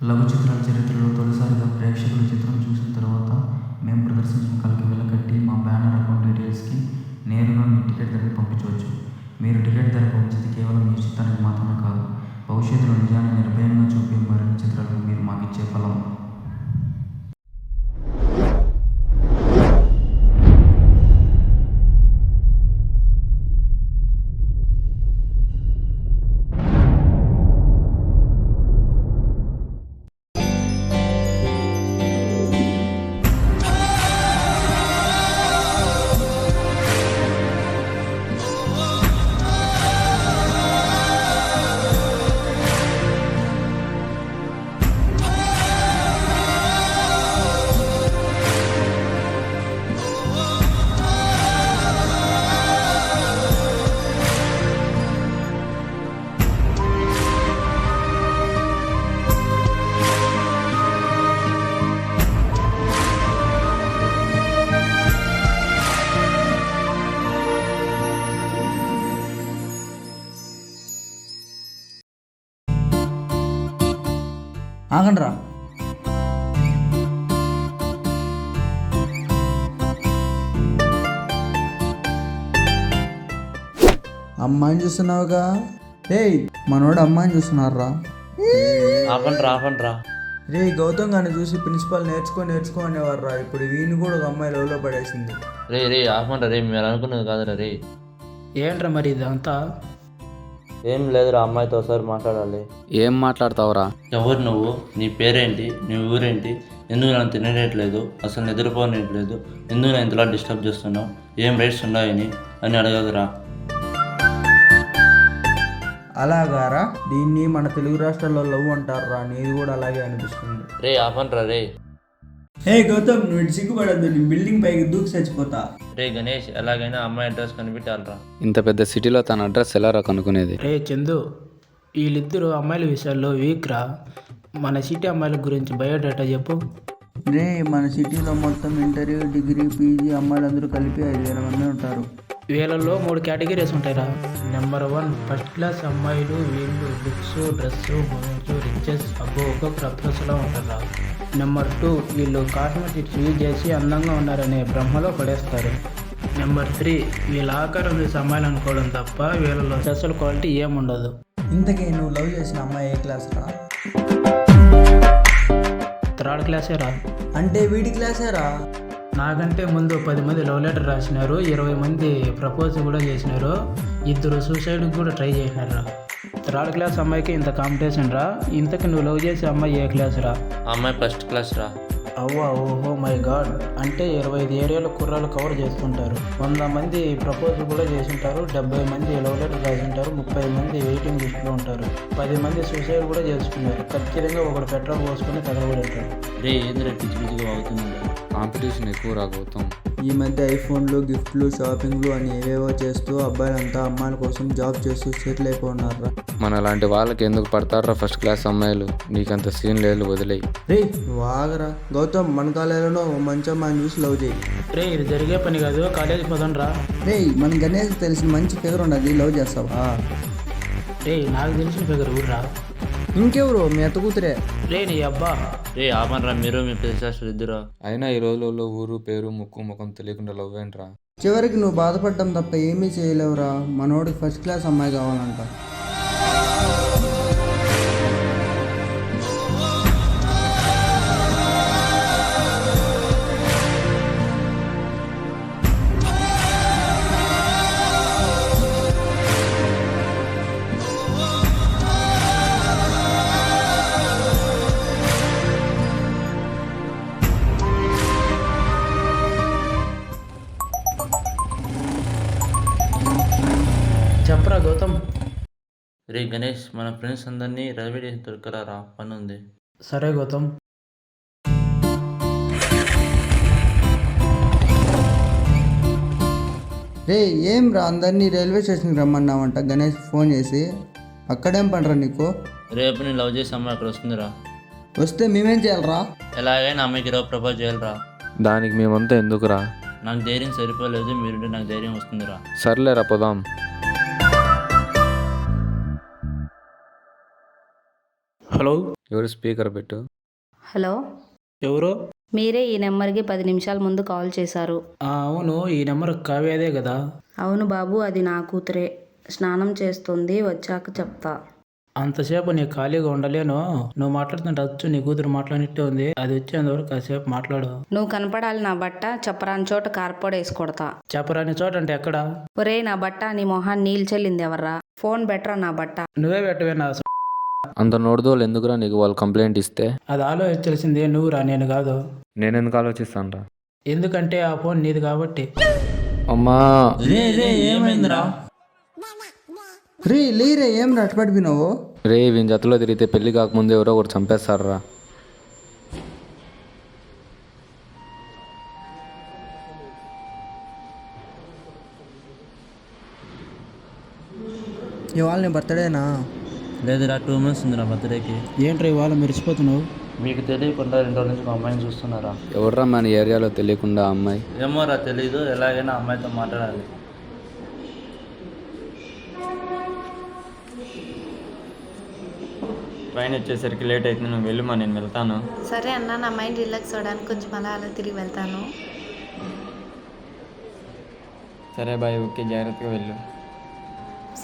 లఘు చిత్రాల చరిత్రలో తొలిసారిగా ప్రేక్షకులు చిత్రం చూసిన తర్వాత మేము ప్రదర్శించిన కళకి వెలకట్టి మా బ్యానర్ అకౌంట్ డీటెయిల్స్కి నేరుగా మీ టికెట్ ధరని పంపించవచ్చు. మీరు టికెట్ ధర పంపించేది కేవలం మీ చిత్రానికి మాత్రమే కాదు, భవిష్యత్తులో నిజాన్ని నిర్భయంగా చూపే మరిన్ని చిత్రాలకు మీరు మాకు ఇచ్చే ఫలం. ఆగండ్రా. అమ్మాయిని చూస్తున్నావుగా? రేయ్, మనోడు అమ్మాయిని చూస్తున్నారా? ఆపండ్రా. రే, గౌతమ్ గారిని చూసి ప్రిన్సిపాల్ నేర్చుకో అనేవారు. ఇప్పుడు వీని కూడా ఒక అమ్మాయి లోలో పడేసింది. రే ఆపండ్రా రే, మీరు అనుకున్నది కాదురా రే. ఏంట్రా మరి ఇదంతా? ఏం లేదురా, అమ్మాయితో ఒకసారి మాట్లాడాలి. ఏం మాట్లాడతావురా? ఎవరు నువ్వు? నీ పేరేంటి? నీ ఊరేంటి? ఎందుకు నన్ను తినట్లేదు? అసలు నిద్రపోనట్లేదు? ఎందుకు నేను ఇంతలా డిస్టర్బ్ చేస్తున్నావు? ఏం రైట్స్ ఉన్నాయని అని అడగదురా. అలాగారా? దీన్ని మన తెలుగు రాష్ట్రాల్లో లవ్ అంటారా? నీది కూడా అలాగే అనిపిస్తుంది. రే ఆపండ్రా రే. హే గౌతమ్, నువ్వు ఇటు సిగ్గుపడద్దు, నేను బిల్డింగ్ పైకి దూకి చచ్చిపోతా. రే గణేష్, ఎలాగైనా అమ్మాయి అడ్రస్ కనిపెట్టాలరా. ఇంత పెద్ద సిటీలో తన అడ్రస్ ఎలా రా కనుక్కునేది? రే చందు, వీళ్ళిద్దరు అమ్మాయిల విషయాల్లో వీక్ రా. మన సిటీ అమ్మాయిల గురించి బయోడేటా చెప్పు. రే, మన సిటీలో మొత్తం ఇంటర్, డిగ్రీ, పీజీ అమ్మాయిలందరూ కలిపి 5,000 మంది ఉంటారు. వీళ్ళల్లో 3 కేటగిరీస్ ఉంటాయిరా. నెంబర్ 1 ఫస్ట్ క్లాస్ అమ్మాయిలు. వీళ్ళు లుక్స్, డ్రెస్, మూమెంట్స్, రిచెస్ అబ్బో ఒక్కొక్క అప్రోచ్లో ఉంటారా. నెంబర్ 2 వీళ్ళు కాస్మెటిక్స్ యూజ్ చేసి అందంగా ఉన్నారనే బ్రహ్మలో పడేస్తారు. నెంబర్ 3 వీళ్ళ ఆకారం చూసి అమ్మాయిలు అనుకోవడం తప్ప వీళ్ళలో స్పెషల్ క్వాలిటీ ఏముండదు. ఇంతకీ నువ్వు లవ్ చేసిన అమ్మాయి ఏ క్లాస్ రా? 3rd క్లాసే రా. అంటే వీడి క్లాసే రా? నాకంటే ముందు 10 మంది లవ్ లెటర్ రాసినారు, 20 మంది ప్రపోజ్ కూడా చేసినారు, 2 సూసైడ్కి కూడా ట్రై చేసినారు. 3rd క్లాస్ అమ్మాయికి ఇంత కాంపిటీషన్ రా. ఇంతకు నువ్వు లవ్ చేసే అమ్మాయి ఏ క్లాస్ రా? ఆ అమ్మాయి ఫస్ట్ క్లాస్ రా. అవ్వా, ఓహో మై గాడ్. అంటే 25 ఏరియాల కుర్రాలు కవర్ చేస్తుంటారు. 100 మంది ప్రపోజ్ కూడా చేసింటారు, 70 మంది లవ్ లెటర్ రాసింటారు, 30 మంది వెయిటింగ్ లిస్ట్లో ఉంటారు, 10 మంది సూసైడ్ కూడా చేసుకున్నారు. ఖచ్చితంగా ఒకడు పెట్రోల్ పోసుకొని తగలబడి ఉంటారు. రే ఏంద్రా పిచ్చిగా అవుతుంది? కాంపిటీషన్ ఎక్కువ రా గౌతమ్. ఈ మధ్య ఐఫోన్లు, గిఫ్ట్లు, షాపింగ్లు అని ఏవేవో చేస్తూ అబ్బాయిలంతా అమ్మాయిల కోసం జాబ్ చేస్తూ సెటిల్ అయిపోన్నారా. మన లాంటి వాళ్ళకి ఎందుకు పడతారా ఫస్ట్ క్లాస్ అమ్మాయిలు? నీకంత సీన్ లేదు, వదిలేయి. రే నువ్వు ఆగరా. గౌతమ్, మన కాలేజీలో మంచి అమ్మాయిని చూసి లవ్ చేయి. రే ఇది జరిగే పని కాదు, కాలేజీకి పోదాం రా. రే, మన గణేష్ తెలిసిన మంచి ఫిగర్ ఉన్నది, లవ్ చేస్తావా? రే నాకు తెలిసిన ఫిగర్ ఊర్రా. ఇంకెవరు? మీ అత్త కూతురే. రే నీ అబ్బా. రే ఆపండ్రా, మీరు మీ ప్రతిశాస్త్ర ఇద్దరు. అయినా ఈ రోజులలో ఊరు పేరు ముక్కు ముఖం తెలియకుండా లవ్ ఏంట్రా? చివరికి నువ్వు బాధపడడం తప్ప ఏమీ చేయలేవురా. మనోడికి ఫస్ట్ క్లాస్ అమ్మాయి కావాలంట. చెప్పరా గౌతమ్. రే గణేష్, మన ఫ్రెండ్స్ అందరినీ రైల్వే స్టేషన్ దొరకరా, పని ఉంది. సరే గౌతమ్. రే ఏం రా, అందరినీ రైల్వే స్టేషన్కి రమ్మన్నావంట గణేష్ ఫోన్ చేసి. అక్కడేం పడరా నీకు? రేపు నేను లవ్ చేసే అమ్మాయి అక్కడ వస్తుందిరా. వస్తే మేమేం చేయాలరా? ఎలాగైనా అమ్మాయికి రేపు ప్రపోజ్ చేయాలరా. దానికి మేమంతా ఎందుకురా? నాకు ధైర్యం సరిపోలేదు, మీరుంటే నాకు ధైర్యం వస్తుందిరా. సర్లేరా పోదాం. హలో, ఎవరు స్పీకర్ పెట్టు. హలో, ఎవరు? మీరే ఈ నెంబర్కి 10 నిమిషాల ముందు కాల్ చేశారు. అవును, ఈ నెంబర్ కావ్యదే కదా. అవును బాబు, అది నా కూతురే. స్నానం చేస్తుంది, వచ్చాక చెప్తా. అంతసేపు నీ ఖాళీగా ఉండలేను. నువ్వు మాట్లాడుతుంటే వచ్చు నీ కూతురు మాట్లాడినట్టే ఉంది. అది వచ్చేంతవరకు కాసేపు మాట్లాడు. నువ్వు కనపడాలి నా బట్ట, చెప్పరాని చోట కార్పొడ వేసి కొడతా. చెప్పరాని చోట అంటే ఎక్కడ? ఒరే నా బట్ట, నీ మొహాన్ని నీళ్ళు చెల్లింది ఎవర్రా? ఫోన్ బెటరా నా బట్ట. నువ్వే పెట్టవే నా అంత నోడుదోళ్ళు ఎందుకురా నీకు వాళ్ళు కంప్లైంట్ ఇస్తే? అది ఆలోచించాల్సిందే నువ్వురా, నేను కాదు. నేనెందుకు ఆలోచిస్తాను రా? ఎందుకంటే ఆ ఫోన్ నీది కాబట్టి. అమ్మా ఏమైందిరా? రే లేరే, ఏం అటుపడిపోయినావు? రే వీని జతలో తిరిగితే పెళ్లి కాకముందు ఎవరో ఒకటి చంపేస్తారా. ఇవాళ నీ బర్త్డేనా? లేదురా, 2 months ఉందిరా బర్త్డేకి. ఏంట్రా ఇవాళ మెరిసిపోతున్నావు? మీకు తెలియకుండా 2 రోజుల నుంచి ఒక అమ్మాయిని చూస్తున్నారా? ఎవర్రా మన ఏరియాలో తెలియకుండా ఆ అమ్మాయి? ఏమోరా తెలీదు, ఎలాగైనా అమ్మాయితో మాట్లాడాలి. ట్రైన్ వచ్చేసరికి లేట్ అవుతుంది, నువ్వు వెళ్ళుమా, నేను వెళ్తాను. సరే అన్న, నా మైండ్ రిలాక్స్ అవ్వడానికి కొంచెం అలా తిరిగి వెళ్తాను. సరే బాయ్, ఓకే, జాగ్రత్తగా వెళ్ళు.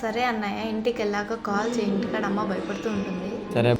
సరే అన్నయ్య, ఇంటికి వెళ్ళాక కాల్ చేయి, ఇంటికాడ అమ్మ భయపడుతూ ఉంటుంది. సరే.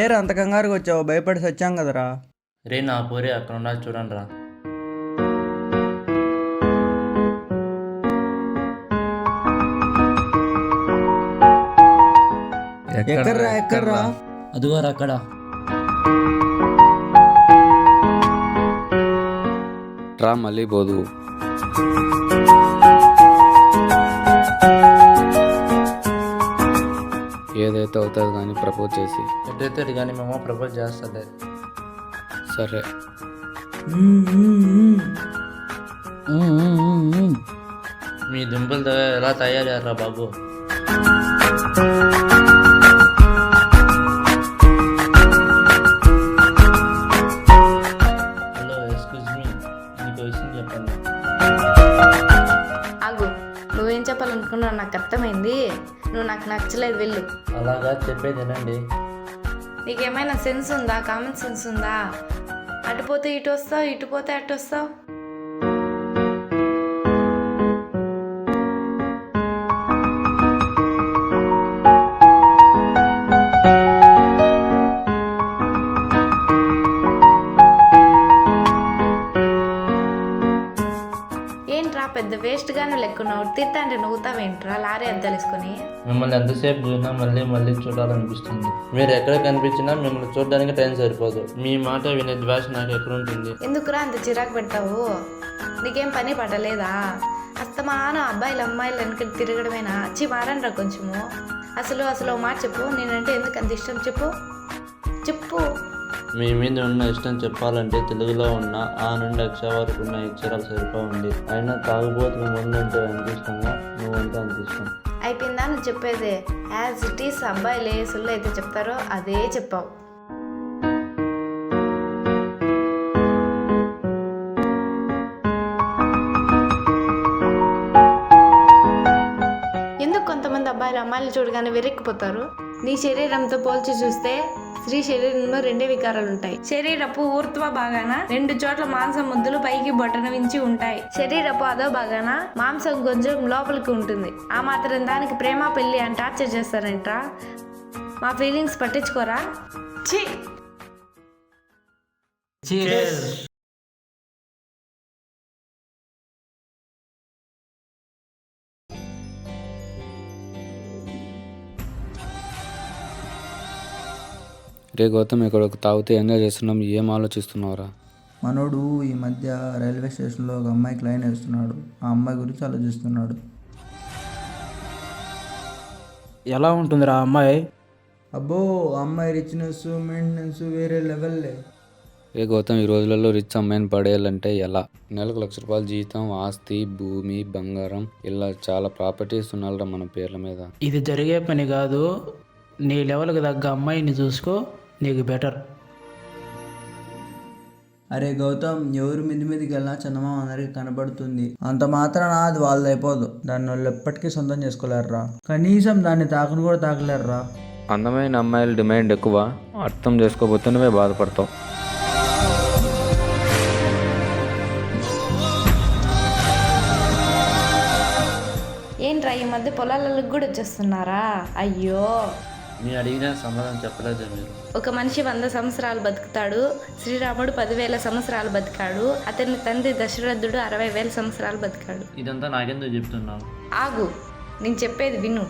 ఏరా అంత కంగారుగా వచ్చావు? భయపడి సచ్చాం కదరా. రే నా పోరే అక్కడ ఉండాలి, చూడండి రా. ఎక్కడ్రా ఎక్కడ్రా? అదిగోరా అక్కడ. రా మళ్ళీ పోదు. ఏదైతే అవుతుంది కానీ ప్రపోజ్ చేసి. ఎట్టయితే కానీ మేము ప్రపోజ్ చేస్తలే. సరే. మీ దింపులతో ఎలా తయారయ్యారా బాబు? హలో, ఎక్స్క్యూజ్ మీ, నీకు విషయం చెప్పండి. ఆగు, నువ్వేం చెప్పాలనుకున్నావు నాకు అర్థమైంది. నువ్వు నాకు నచ్చలేదు, వెళ్ళు. అలాగా చెప్పేది వినండి. నీకేమైనా సెన్స్ ఉందా? కామన్ సెన్స్ ఉందా? అటు పోతే ఇటు వస్తావు, ఇటు పోతే అటు వస్తావు. ఏంట్రా పెద్ద వేస్ట్ గాను లెక్కున్నావు? తిత్తా అంటే నవ్వుతావేంట్రా? లారీ అంత తెలుసుకొని. మిమ్మల్ని ఎంతసేపు చూసినా మళ్ళీ మళ్ళీ చూడాలనిపిస్తుంది. మీరు ఎక్కడ కనిపించినా మిమ్మల్ని చూడడానికి టైం సరిపోదు. మీ మాట వినే ద్వేష నాకు ఎక్కడ ఉంటుంది? ఎందుకురా అంత చిరాకు పెట్టావు? నీకేం పని పట్టలేదా? అస్తమానం అబ్బాయిలు అమ్మాయిలు వెనక తిరగడమేనా? మారండ్రా కొంచెము. అసలు ఓ మాట చెప్పు, నేనంటే ఎందుకు అంత ఇష్టం చెప్పు చెప్పు. మీ మీద ఉన్న ఇష్టం చెప్పాలంటే తెలుగులో ఉన్న ఆ నుండి అక్ష వరకు ఉన్న అక్షరాలు సరిపోవండి. అయినా తాగుబోతున్న ముందంటే ఎంత ఇష్టంగా నువ్వంటే అంత ఇష్టం. అయిపోయిందా నువ్వు చెప్పేదే? యాజ్ ఇట్ ఈస్ అబ్బాయిలు ఏ సుళ్ళు అయితే చెప్తారో అదే చెప్పావు. ఎందుకు కొంతమంది అబ్బాయిలు అమ్మాయిలు చూడగానే వెర్రెక్కిపోతారు? నీ శరీరంతో పోల్చి చూస్తే స్త్రీ శరీరంలో 2 వికారాలు ఉంటాయి. శరీరపు ఊర్ధ్వ భాగాన 2 చోట్ల మాంసం ముద్దులు పైకి బొటన వించి ఉంటాయి. శరీరపు అదో భాగాన మాంసం కొంచెం లోపలికి ఉంటుంది. ఆ మాత్రం దానికి ప్రేమ పెళ్లి అని టార్చర్ చేస్తారంట్రా. మా ఫీలింగ్స్ పట్టించుకోరా? ఛీ. రే గౌతమ్, ఇక్కడ ఒక తాగితే ఎంజాయ్ చేస్తున్నాం, ఏం ఆలోచిస్తున్నావురా? మనోడు ఈ మధ్య రైల్వే స్టేషన్లో ఒక అమ్మాయికి లైన్ వేస్తున్నాడు. ఆ అమ్మాయి గురించి ఆలోచిస్తున్నాడు. ఎలా ఉంటుందిరా ఆ అమ్మాయి? అబ్బో, ఆ అమ్మాయి రిచ్నెస్ మెయింటెనెన్స్ వేరే లెవెల్లే. రే గౌతమ్, ఈ రోజులలో రిచ్ అమ్మాయిని పడేయాలంటే ఎలా? నెలకు ₹1,00,000 జీతం, ఆస్తి, భూమి, బంగారం, ఇలా చాలా ప్రాపర్టీస్ ఉన్నారా మన పేర్ల మీద. ఇది జరిగే పని కాదు. నీ లెవెల్కి తగ్గ అమ్మాయిని చూసుకో, నీకు బెటర్. అరే గౌతమ్, ఎవరు మీదికి వెళ్ళినా చందమామ అందరికి కనబడుతుంది. అంత మాత్రాన అది వాళ్ళది అయిపోదు. దాన్ని వాళ్ళు ఎప్పటికీ సొంతం చేసుకోలేరురా. కనీసం దాన్ని తాకను కూడా తాకలేరురా. అందమైన అమ్మాయిల డిమాండ్ ఎక్కువ, అర్థం చేసుకోకపోతే నువ్వే బాధపడతావు. ఏంట్రా ఈ మధ్య పొలాలకు కూడా వచ్చేస్తున్నారా? అయ్యో, నేను అడిగిన సమాధానం చెప్పలేదు మీరు. ఒక మనిషి 100 సంవత్సరాలు బతుకుతాడు. శ్రీరాముడు 10,000 సంవత్సరాలు బతికాడు. అతని తండ్రి దశరథుడు 60,000 సంవత్సరాలు బతికాడు. ఇదంతా నాకెందుకు చెప్తున్నావు? ఆగు, నేను చెప్పేది విను.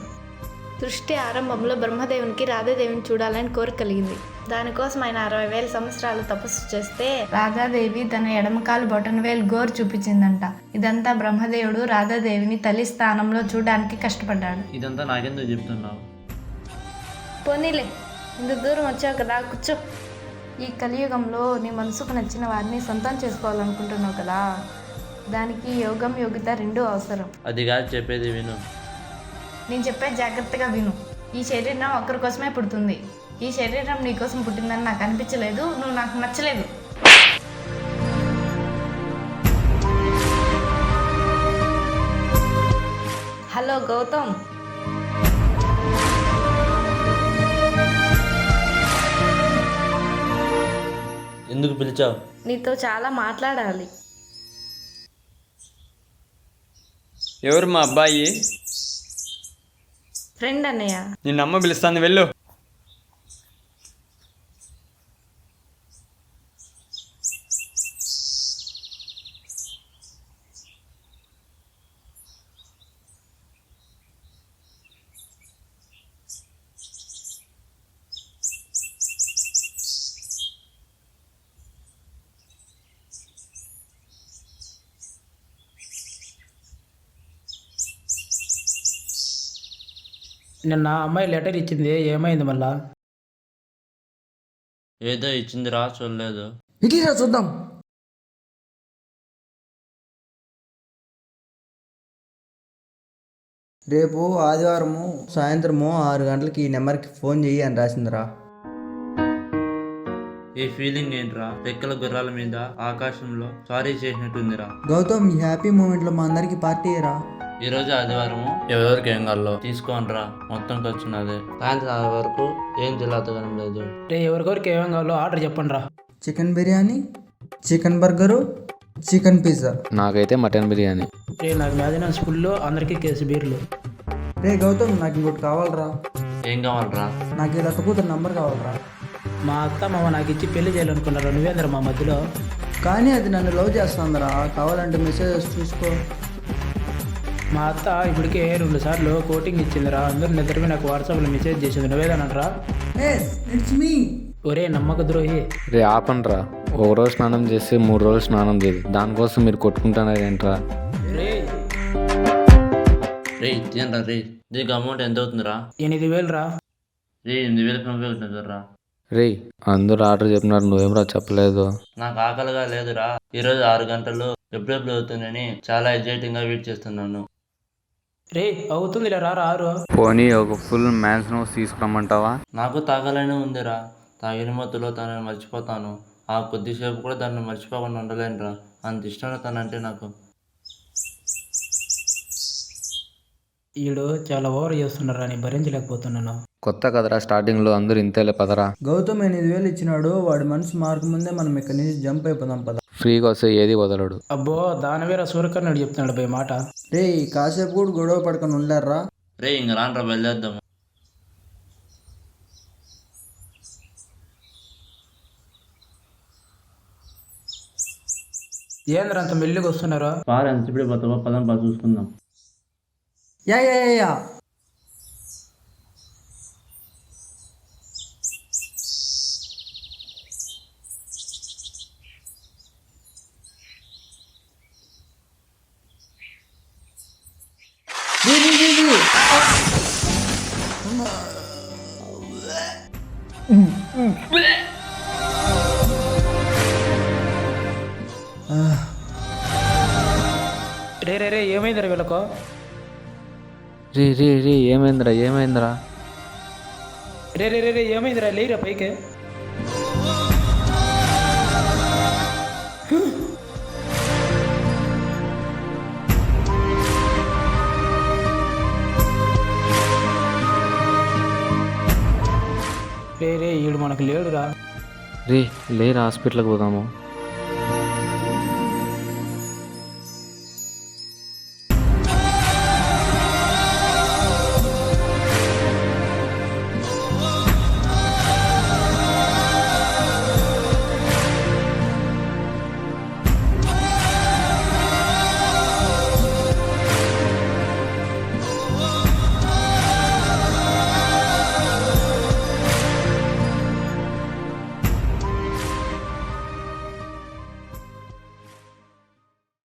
సృష్టి ఆరంభంలో బ్రహ్మదేవునికి రాధాదేవిని చూడాలని కోరిక కలిగింది. దానికోసం ఆయన 60,000 సంవత్సరాలు తపస్సు చేస్తే రాధాదేవి తన ఎడమకాలు బొటనవేలు గోరు చూపించిందంట. ఇదంతా బ్రహ్మదేవుడు రాధాదేవిని తల్లి స్థానంలో చూడడానికి కష్టపడ్డాడు. ఇదంతా నాకెందుకు చెప్తున్నావు? పోనీలే, ఇంత దూరం వచ్చావు కదా, కూర్చో. ఈ కలియుగంలో నీ మనసుకు నచ్చిన వారిని సొంతం చేసుకోవాలనుకుంటున్నావు కదా, దానికి యోగం యోగిత 2 అవసరం. అది కాదు చెప్పేది విను. నేను చెప్పేది జాగ్రత్తగా విను. ఈ శరీరం ఒక్కరి కోసమే పుడుతుంది. ఈ శరీరం నీ కోసం పుట్టిందని నాకు అనిపించలేదు. నువ్వు నాకు నచ్చలేదు. హలో గౌతమ్, ఎందుకు పిలిచావు? నీతో చాలా మాట్లాడాలి. ఎవరు మా అబ్బాయి? ఫ్రెండ్ అన్నయ్య. నిన్న అమ్మ పిలుస్తాను, వెళ్ళు. నిన్న అమ్మాయి లెటర్ ఇచ్చింది, ఏమైంది మళ్ళా? ఏదో ఇచ్చిందిరా, చూడలేదు. ఇటీరా చూద్దాం. రేపు ఆదివారము సాయంత్రము 6 గంటలకి ఈ నెంబర్కి ఫోన్ చెయ్యి అని రాసిందిరా. ఈ ఫీలింగ్ ఏంట్రా? రెక్కల గుర్రాల మీద ఆకాశంలో సారీ చేసినట్టుందిరా. గౌతమ్, ఈ హ్యాపీ మూమెంట్లో మా అందరికి పార్టీ రా. ఈ రోజు ఆదివారము, ఎవరెవరికి ఏం కావాలో తీసుకోనరా, మొత్తం ఖర్చు నాదే. సాయంత్రం 6 వరకు ఏం చెల్లాతగనం లేదు. రే, ఎవరికొరికి ఏమేం కావాలో ఆర్డర్ చెప్పండి రా. Chicken biryani, chicken burger, chicken pizza. నాకైతే మటన్ బిర్యానీ. రే, నాకు మ్యాజినస్ ఫుల్, అందరికీ కేసు బీర్లు. రే గౌతమ్, నాకు ఇంకోటి కావాలరా. ఏం కావాలరా? నాకు ఈ లత కూతురు నంబర్ కావాలరా. మా అత్త మామ నాకు ఇచ్చి పెళ్లి చేయాలనుకున్నారు, నువ్వేంద్ర మా మధ్యలో? కానీ అది నన్ను లవ్ చేస్తుందిరా. కావాలంటే మెసేజెస్ చూసుకో. మా అత్త ఇప్పటికే 2 సార్లు కోటింగ్ ఇచ్చిందిరా. అందరూ నిద్రమే నాకు వాట్సాప్లో మెసేజ్ చేసింది, నువ్వేదనరా? It's me. ఒరే నమ్మక ద్రోహి. రే ఆపండ్రా, ఒక రోజు స్నానం చేసి 3 రోజులు స్నానం చేయదు, దానికోసం మీరు కొట్టుకుంటున్నారేంట్రా? రే రే తినరా రే. దీనికి అమౌంట్ ఎంత అవుతుందిరా? 8,000 రా. రే 8,000 పంపించుకుంటారా? రే, అందరూ ఆర్డర్ చెప్పినారు, నువ్వేమరా చెప్పలేదు? నాకు ఆకలిగా లేదురా. ఈరోజు 6 గంటలు ఎప్పుడెప్పుడు అవుతుందని చాలా ఎగ్జైటింగ్ గా వెయిట్ చేస్తున్నాను. రే అవుతుందిలే, రా రారు. పోనీ ఒక ఫుల్ మ్యాన్స్ నోస్ తీసుకురమ్మంటావా? నాకు తాగాలని ఉందిరా. తాగిన మత్తులో తనని మర్చిపోతాను. ఆ కొద్దిసేపు కూడా తనని మర్చిపోకుండా ఉండలేనురా. అంత ఇష్టం తనంటే నాకు. ఈడు చాలా ఓవర్ చేస్తున్నారా, నేను భరించలేకపోతున్నాను. కొత్త కదరా, స్టార్టింగ్లో అందరూ ఇంతేలే పదరా. గౌతమ్ 8,000 ఇచ్చినాడు. వాడి మనసు మార్కు ముందే మనం ఇక్కడి నుంచి జంప్ అయిపోదాం పద. ఫ్రీగా వస్తే ఏది వదలడు. అబ్బో, దాని వేరే సూర్యకర్ణుడు చెప్తున్నాడు పోయి మాట. రే, కాసేపు కూడా గొడవ పడకుండా ఉండారా. రే ఇంక రానరా, బయలుదేద్దాము. ఏంద్ర అంత మెల్లిగా వస్తున్నారా? పాలు ఎంత ఇప్పుడు పోతావో పదం పా చూసుకుందాం. యా యా యా యా. రే రే రే ఏమైందిరా వీళ్ళకో? రే రే రే ఏమైందిరా ఏమైందిరా? రే రే రే రే ఏమైందిరా? లేరా పైకి. రే రే ఈడు మనకు లేడురా. రే లేరా హాస్పిటల్కి పోదాము.